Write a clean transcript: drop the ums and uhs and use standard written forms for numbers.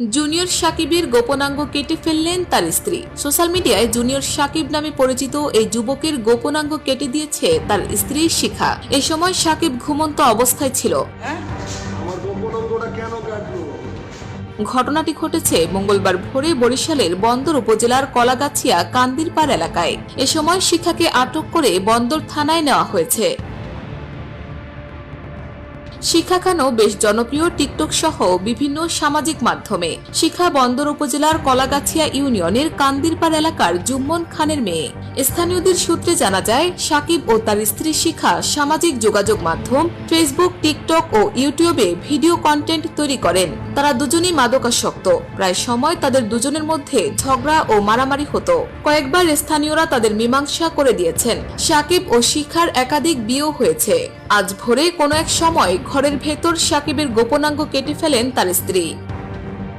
Junior সাকিবের গোপনাঙ্গ কেটে ফেললেন তার স্ত্রী। সোশ্যাল মিডিয়ায় জুনিয়র সাকিব নামে পরিচিত এই যুবকের গোপনাঙ্গ কেটে দিয়েছে তার স্ত্রী শিখা। এ সময় সাকিব ঘুমন্ত অবস্থায় ছিল। ঘটনাটি ঘটেছে মঙ্গলবার ভোরে বরিশালের বন্দর উপজেলার কলাগাছিয়া কান্দিরপাড় এলাকায়। এ সময় শিখাকে আটক করে বন্দর থানায় নেওয়া হয়েছে। শিখা খানও বেশ জনপ্রিয় টিকটক সহ বিভিন্ন সামাজিক মাধ্যমে। শিখা বন্দর উপজেলার কলাগাছিয়া ইউনিয়নের কান্দিরপাড় এলাকার জুম্মন খানের মেয়ে। স্থানীয়দের সূত্রে জানা যায়, সাকিব ও তার স্ত্রী শিখা সামাজিক যোগাযোগ মাধ্যম ফেসবুক, টিকটক ও ইউটিউবে ভিডিও কন্টেন্ট তৈরি করেন। তারা দুজনেই মাদকাসক্ত। প্রায় সময় তাদের দুজনের মধ্যে ঝগড়া ও মারামারি হতো। কয়েকবার স্থানীয়রা তাদের মীমাংসা করে দিয়েছেন। সাকিব ও শিখার একাধিক বিয়েও হয়েছে। আজ ভোরে কোনো এক সময় ঘরের ভেতর সাকিবের গোপনাঙ্গ কেটে ফেলেন তার স্ত্রী।